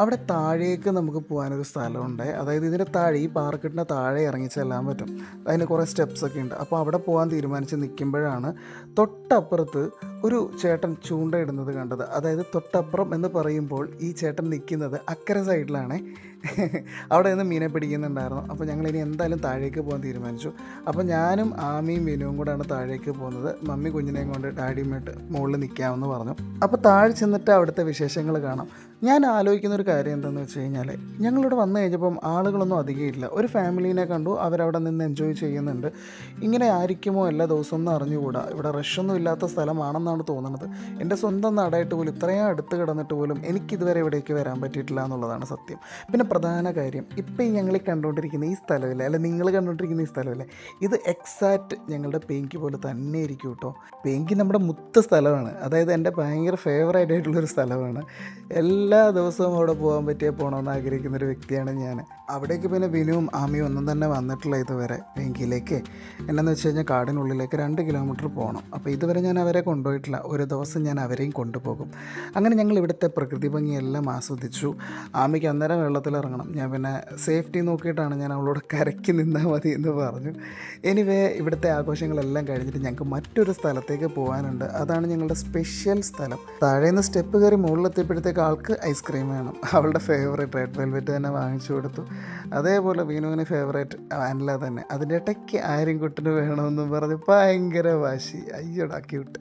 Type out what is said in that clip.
അവിടെ താഴേക്ക് നമുക്ക് പോകാനൊരു സ്ഥലമുണ്ട്. അതായത് ഇതിൻ്റെ താഴെ ഈ പാറക്കെട്ടിൻ്റെ താഴെ ഇറങ്ങി ചെല്ലാൻ പറ്റും. അതിന് കുറേ സ്റ്റെപ്സൊക്കെ ഉണ്ട്. അപ്പോൾ അവിടെ പോകാൻ തീരുമാനിച്ച് നിൽക്കുമ്പോഴാണ് തൊട്ടപ്പുറത്ത് ഒരു ചേട്ടൻ ചൂണ്ടയിടുന്നത് കണ്ടത്. അതായത് തൊട്ടപ്പുറം എന്ന് പറയുമ്പോൾ ഈ ചേട്ടൻ നിൽക്കുന്നത് അക്കരെ സൈഡിലാണേ. അവിടെ നിന്ന് മീനെ പിടിക്കുന്നുണ്ടായിരുന്നു. അപ്പോൾ ഞങ്ങളിനി എന്തായാലും താഴേക്ക് പോകാൻ തീരുമാനിച്ചു. അപ്പോൾ ഞാനും ആമിയും വിനുവും കൂടെയാണ് താഴേക്ക് പോകുന്നത്. മമ്മി കുഞ്ഞിനെയും കൊണ്ട് ഡാഡിയുമായിട്ട് മുകളിൽ നിൽക്കാമെന്ന് പറഞ്ഞു. അപ്പോൾ താഴെ ചെന്നിട്ട് അവിടുത്തെ വിശേഷങ്ങൾ കാണാം. ഞാൻ ആലോചിക്കുന്നൊരു കാര്യം എന്താണെന്ന് വെച്ച് കഴിഞ്ഞാൽ, ഞങ്ങളിവിടെ വന്നു കഴിഞ്ഞപ്പം ആളുകളൊന്നും അധികം ഇല്ല. ഒരു ഫാമിലീനെ കണ്ടു, അവരവിടെ നിന്ന് എൻജോയ് ചെയ്യുന്നുണ്ട്. ഇങ്ങനെ ആയിരിക്കുമോ എല്ലാ ദിവസവും എന്ന് അറിഞ്ഞുകൂടാ. ഇവിടെ റഷൊന്നും ഇല്ലാത്ത സ്ഥലമാണെന്നാണ് തോന്നുന്നത്. എൻ്റെ സ്വന്തം നാടായിട്ട് പോലും ഇത്രയും അടുത്ത് കിടന്നിട്ട് പോലും എനിക്കിതുവരെ ഇവിടേക്ക് വരാൻ പറ്റിയിട്ടില്ല എന്നുള്ളതാണ് സത്യം. പിന്നെ പ്രധാന കാര്യം, ഇപ്പം ഈ ഞങ്ങൾ കണ്ടുകൊണ്ടിരിക്കുന്ന ഈ സ്ഥലമില്ലേ, അല്ല നിങ്ങൾ കണ്ടുകൊണ്ടിരിക്കുന്ന ഈ സ്ഥലമില്ലേ, ഇത് എക്സാക്റ്റ് ഞങ്ങളുടെ പെയിൻക്ക് പോലെ തന്നെ ഇരിക്കും കേട്ടോ. പെയിൻക്ക് നമ്മുടെ മുത്ത സ്ഥലമാണ്. അതായത് എൻ്റെ ഭയങ്കര ഫേവറേറ്റ് ആയിട്ടുള്ളൊരു സ്ഥലമാണ്. എല്ലാ ദിവസവും അവിടെ പോകാൻ പോകണമെന്ന് ആഗ്രഹിക്കുന്നൊരു വ്യക്തിയാണ് ഞാൻ. അവിടേക്ക് പിന്നെ വിനുവും ആമിയും ഒന്നും തന്നെ വന്നിട്ടില്ല ഇതുവരെ. വെങ്കിയിലേക്ക് എന്നാന്ന് വെച്ച് കഴിഞ്ഞാൽ കാടിനുള്ളിലേക്ക് 2 കിലോമീറ്റർ പോകണം. അപ്പോൾ ഇതുവരെ ഞാൻ അവരെ കൊണ്ടുപോയിട്ടില്ല. ഒരു ദിവസം ഞാൻ അവരെയും കൊണ്ടുപോകും. അങ്ങനെ ഞങ്ങൾ ഇവിടുത്തെ പ്രകൃതി ഭംഗിയെല്ലാം ആസ്വദിച്ചു. ആമിക്ക് അന്നേരം വെള്ളത്തിലിറങ്ങണം. ഞാൻ പിന്നെ സേഫ്റ്റി നോക്കിയിട്ടാണ് ഞാൻ അവളോട് കരയ്ക്ക് നിന്നാൽ മതി എന്ന് പറഞ്ഞു. എനിവേ ഇവിടുത്തെ ആഘോഷങ്ങളെല്ലാം കഴിഞ്ഞിട്ട് ഞങ്ങൾക്ക് മറ്റൊരു സ്ഥലത്തേക്ക് പോകാനുണ്ട്. അതാണ് ഞങ്ങളുടെ സ്പെഷ്യൽ സ്ഥലം. താഴേന്ന് സ്റ്റെപ്പ് കയറി മുകളിലെത്തിയപ്പോഴത്തേക്ക് ആൾക്ക് ഐസ്ക്രീം വേണം. അവളുടെ ഫേവറേറ്റ് റെഡ് വെൽവെറ്റ് തന്നെ വാങ്ങിച്ചു കൊടുത്തു. അതേപോലെ വീനുവിന് ഫേവറേറ്റ് വാനില തന്നെ. അതിൻ്റെ ഇടയ്ക്ക് ആര്യൻകുട്ടന് വേണമെന്നും പറഞ്ഞ് ഭയങ്കര വാശി. അയ്യോടാ ക്യൂട്ട്.